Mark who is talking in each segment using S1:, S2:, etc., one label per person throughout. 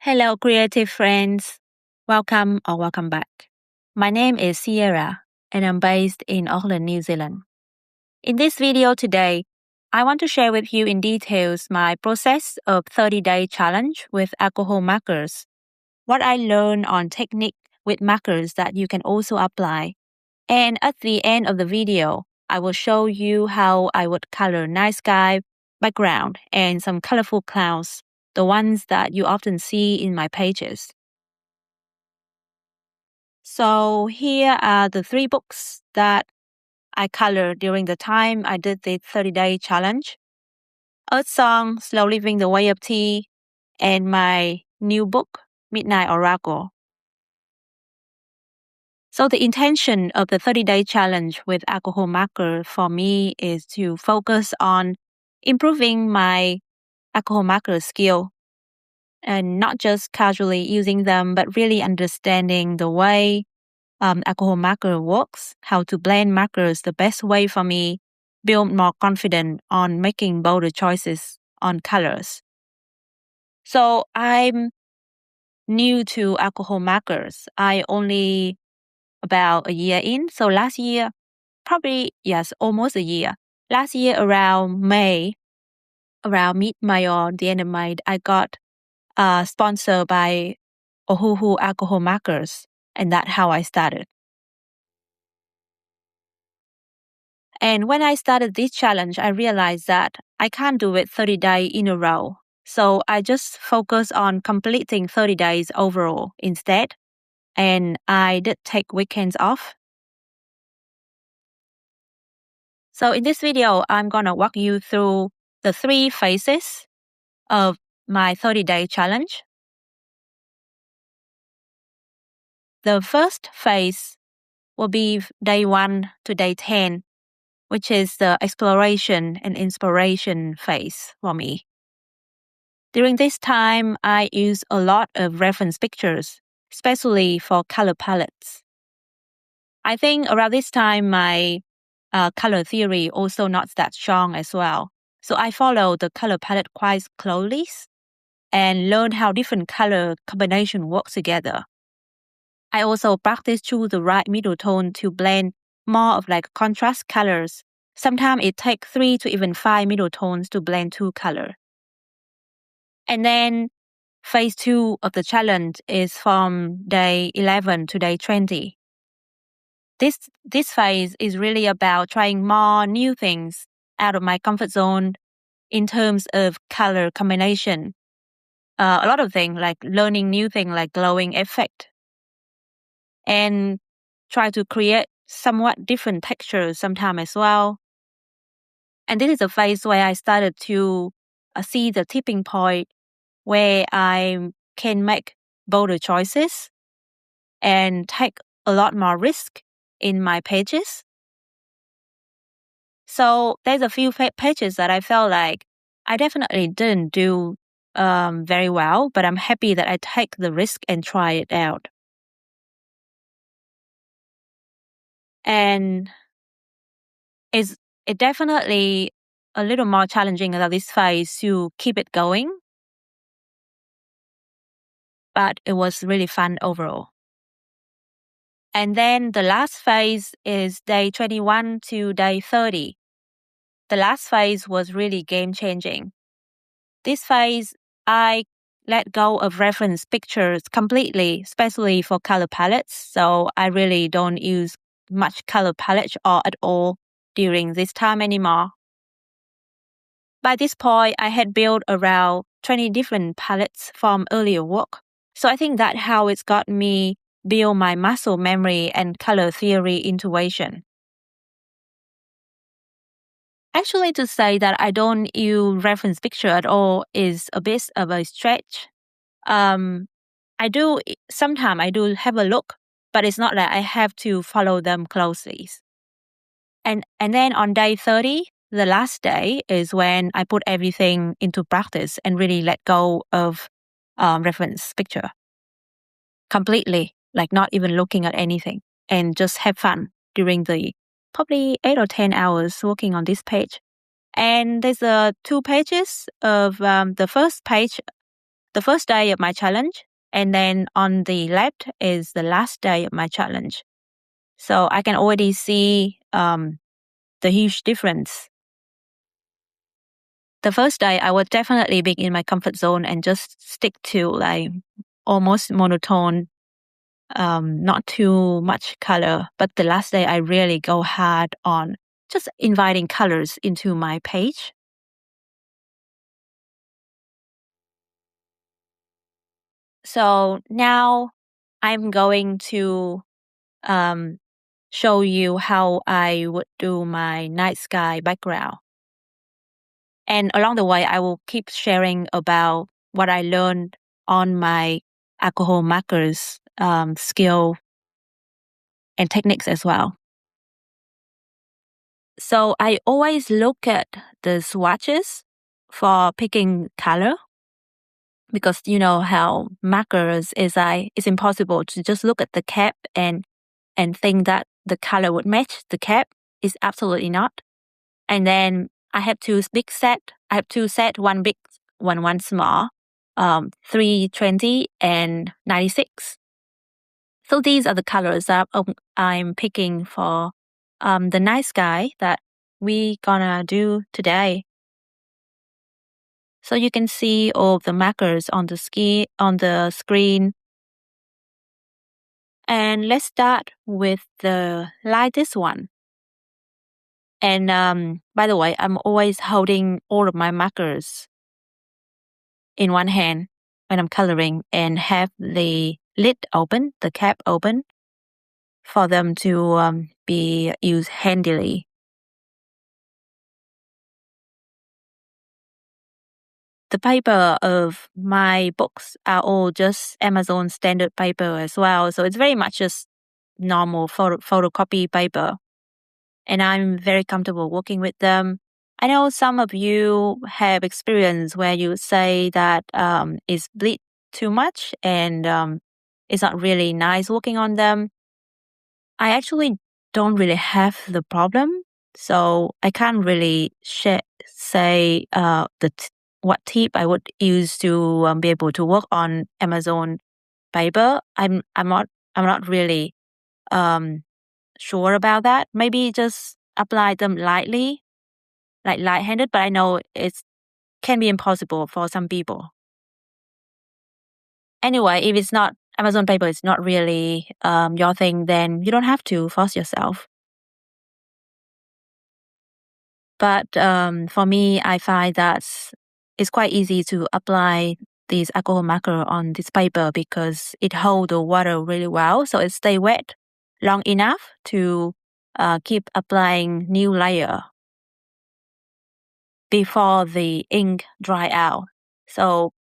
S1: Hello, creative friends. Welcome back. My name is Sierra, and I'm based in Auckland, New Zealand. In this video today, I want to share with you in details my process of 30-day challenge with alcohol markers, what I learned on technique with markers that you can also apply. And at the end of the video, I will show you how I would color night sky background and some colorful clouds, the ones that you often see in my pages. So here are the 3 books that I colored during the time I did the 30-day challenge. Earth Song, Slow Living the Way of Tea, and my new book, Midnight Oracle. So the intention of the 30-day challenge with alcohol marker for me is to focus on improving my alcohol marker skill and not just casually using them, but really understanding the way alcohol marker works, how to blend markers the best way for me, build more confidence on making bolder choices on colors. So I'm new to alcohol markers. I only about a year in. So last year, almost a year. Last year around May, around mid-May or the end of May, I got sponsored by Ohuhu alcohol markers, and that's how I started. And when I started this challenge, I realized that I can't do it 30 days in a row. So I just focus on completing 30 days overall instead. And I did take weekends off. So in this video, I'm going to walk you through the 3 phases of my 30-day challenge. The first phase will be day 1 to day 10, which is the exploration and inspiration phase for me. During this time, I use a lot of reference pictures, especially for color palettes. I think around this time, my color theory also not that strong as well. So I follow the color palette quite closely and learn how different color combination work together. I also practice choose the right middle tone to blend more of like contrast colors. Sometimes it takes 3 to even 5 middle tones to blend 2 colors. And then phase 2 of the challenge is from day 11 to day 20. This phase is really about trying more new things out of my comfort zone in terms of color combination. A lot of things like learning new things like glowing effect and try to create somewhat different textures sometime as well. And this is a phase where I started to see the tipping point where I can make bolder choices and take a lot more risk in my pages. So there's a few pages that I felt like I definitely didn't do very well, but I'm happy that I take the risk and try it out. And it definitely a little more challenging at this phase to keep it going, but it was really fun overall. And then the last phase is day 21 to day 30. The last phase was really game-changing. This phase, I let go of reference pictures completely, especially for color palettes. So I really don't use much color palette or at all during this time anymore. By this point, I had built around 20 different palettes from earlier work. So I think that's how it's got me build my muscle memory and color theory intuition. Actually, to say that I don't use reference picture at all is a bit of a stretch. Sometimes I do have a look, but it's not that I have to follow them closely. And then on day 30, the last day is when I put everything into practice and really let go of reference picture completely, like not even looking at anything and just have fun during the probably 8 or 10 hours working on this page. And there's 2 pages of the first page the first day of my challenge, and then on the left is the last day of my challenge. So I can already see the huge difference. The first day, I would definitely be in my comfort zone and just stick to like almost monotone, not too much color. But the last day, I really go hard on just inviting colors into my page. So now I'm going to show you how I would do my night sky background. And along the way, I will keep sharing about what I learned on my alcohol markers skill and techniques as well. So I always look at the swatches for picking color because you know how markers is it's impossible to just look at the cap and think that the color would match the cap. Is absolutely not. And then I have two big set. I have two set, one big, one small, 320 and 96. So these are the colors that I'm picking for the night sky that we gonna do today. So you can see all the markers on the screen. And let's start with the lightest one. And by the way, I'm always holding all of my markers in one hand when I'm coloring and have the lid open, the cap open, for them to be used handily. The paper of my books are all just Amazon standard paper as well. So it's very much just normal photocopy paper. And I'm very comfortable working with them. I know some of you have experience where you say that it's bleed too much and it's not really nice working on them. I actually don't really have the problem, so I can't really say what tip I would use to be able to work on Amazon paper. I'm not really sure about that. Maybe just apply them lightly, like light-handed, but I know it can be impossible for some people. Anyway, if it's not Amazon paper is not really your thing, then you don't have to force yourself. But for me, I find that it's quite easy to apply this alcohol marker on this paper because it holds the water really well, so it stays wet long enough to keep applying new layer before the ink dry out. So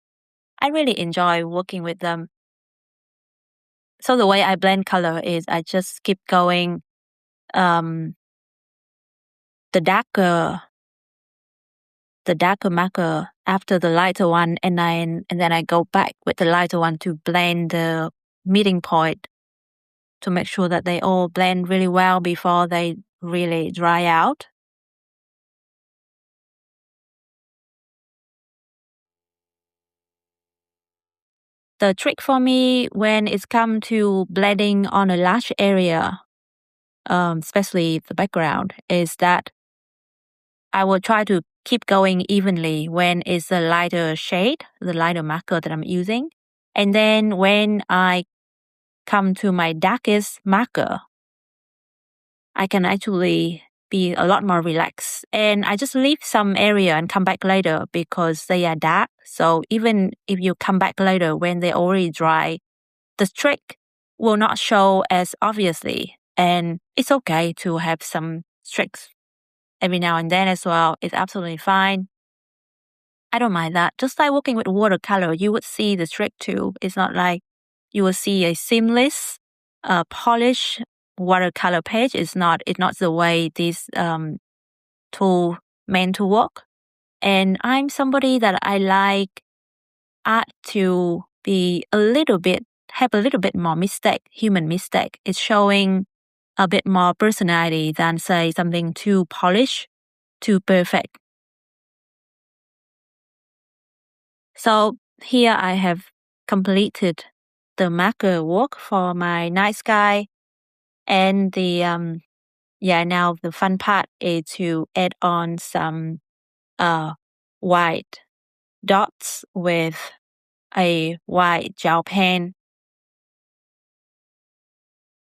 S1: I really enjoy working with them. So the way I blend color is I just keep going the darker marker after the lighter one, and then I go back with the lighter one to blend the meeting point to make sure that they all blend really well before they really dry out. The trick for me when it's come to blending on a large area, especially the background, is that I will try to keep going evenly when it's a lighter shade, the lighter marker that I'm using. And then when I come to my darkest marker, I can actually be a lot more relaxed. And I just leave some area and come back later because they are dark. So even if you come back later when they're already dry, the streak will not show as obviously. And it's okay to have some streaks every now and then as well. It's absolutely fine. I don't mind that. Just like working with watercolor, you would see the streak too. It's not like you will see a seamless, polished watercolor page. It's not the way this tool meant to work. And I'm somebody that I like art to be have a little bit more human mistake. It's showing a bit more personality than say something too polished, too perfect. So here I have completed the marker work for my night sky. And now the fun part is to add on some white dots with a white gel pen.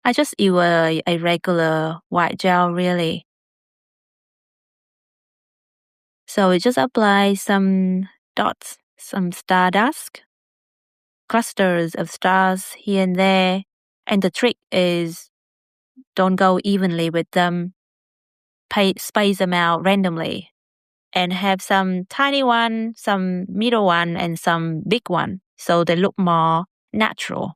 S1: I just use a regular white gel really. So we just apply some dots, some stardust, clusters of stars here and there. And the trick is don't go evenly with them. Space them out randomly and have some tiny one, some middle one, and some big one so they look more natural.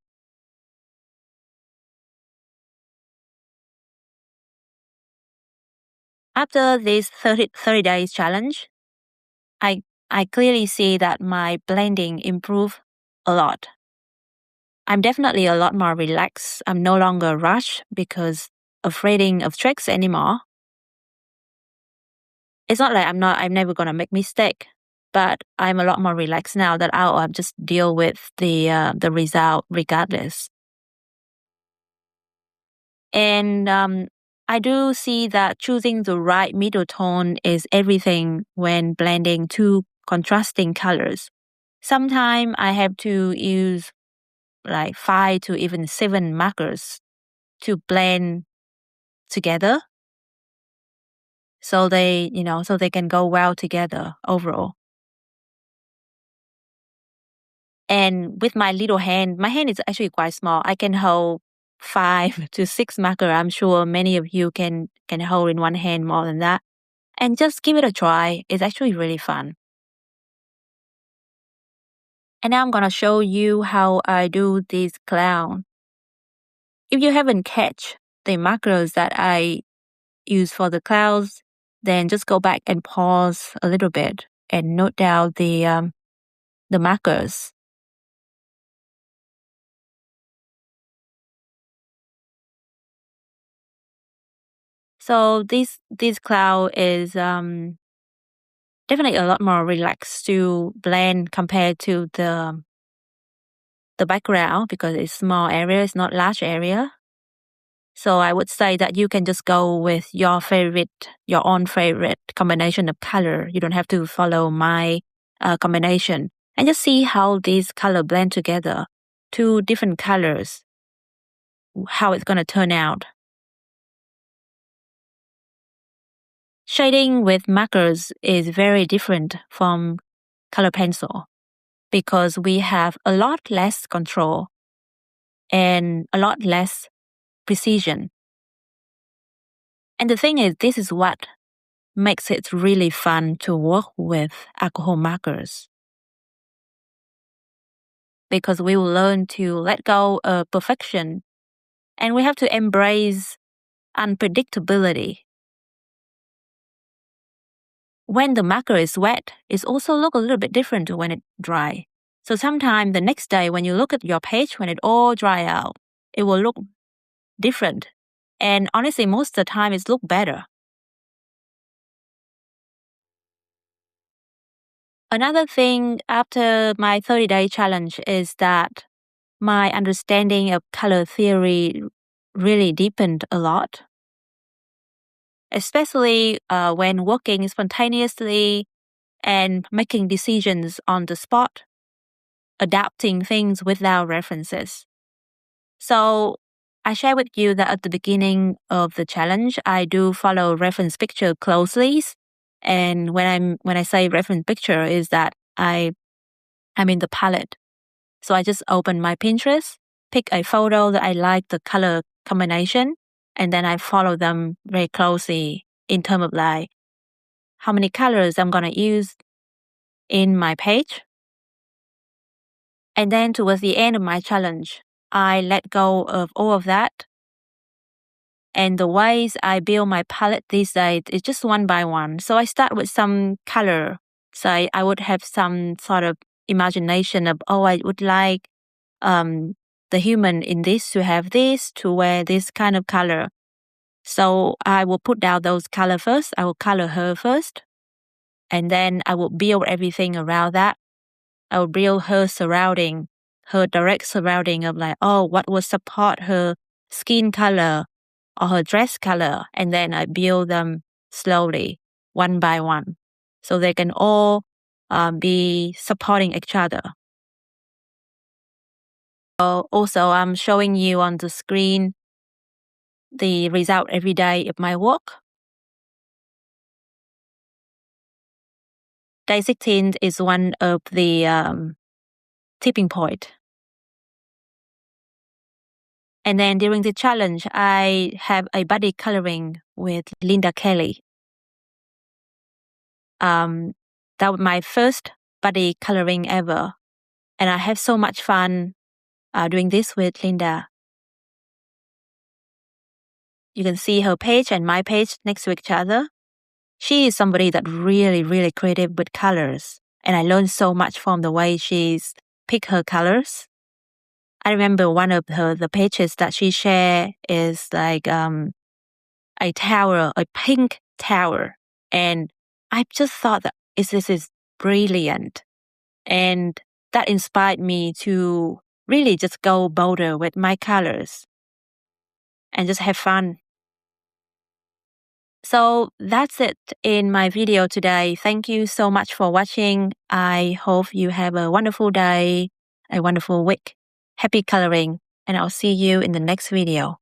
S1: After this 30 days challenge, I clearly see that my blending improved a lot. I'm definitely a lot more relaxed. I'm no longer rushed because afraid of tricks anymore. It's not like I'm never gonna make mistake, but I'm a lot more relaxed now that I'll just deal with the result regardless. And I do see that choosing the right middle tone is everything when blending two contrasting colors. Sometimes I have to use like 5 to even 7 markers to blend together so they can go well together overall. And with my little hand, my hand is actually quite small. I can hold 5 to 6 marker. I'm sure many of you can hold in one hand more than that. And just give it a try. It's actually really fun. And now I'm gonna show you how I do this clown. If you haven't catch the markers that I use for the clouds, then just go back and pause a little bit and note down the markers. So this cloud is definitely a lot more relaxed to blend compared to the background because it's small area, it's not large area. So I would say that you can just go with your own favorite combination of color. You don't have to follow my combination. And just see how these color blend together. Two different colors, how it's gonna turn out. Shading with markers is very different from color pencil because we have a lot less control and a lot less precision. And the thing is, this is what makes it really fun to work with alcohol markers. Because we will learn to let go of perfection and we have to embrace unpredictability. When the marker is wet, it also looks a little bit different when it's dry. So sometimes the next day when you look at your page, when it all dry out, it will look different. And honestly, most of the time it looks better. Another thing after my 30-day challenge is that my understanding of color theory really deepened a lot, especially when working spontaneously and making decisions on the spot, adapting things without references. So I share with you that at the beginning of the challenge, I do follow reference picture closely. And when I say reference picture is that I'm in the palette. So I just open my Pinterest, pick a photo that I like the color combination, and then I follow them very closely in terms of like how many colors I'm gonna use in my page. And then towards the end of my challenge, I let go of all of that. And the ways I build my palette these days is just one by one. So I start with some color. So I would have some sort of imagination of, I would like the human in this to have this, to wear this kind of color. So I will put down those color first. I will color her first. And then I will build everything around that. I'll build her surrounding, her direct surrounding of like, oh, what would support her skin color or her dress color. And then I build them slowly, one by one, so they can all be supporting each other. So also, I'm showing you on the screen the result every day of my work. Day 16 is one of the tipping point. And then during the challenge, I have a body coloring with Linda Kelly. That was my first body coloring ever. And I have so much fun doing this with Linda. You can see her page and my page next to each other. She is somebody that really, really creative with colors. And I learned so much from the way she's picked her colors. I remember one of the pages that she shared is like a tower, a pink tower. And I just thought that this is brilliant. And that inspired me to really just go bolder with my colors and just have fun. So that's it in my video today. Thank you so much for watching. I hope you have a wonderful day, a wonderful week. Happy coloring, and I'll see you in the next video.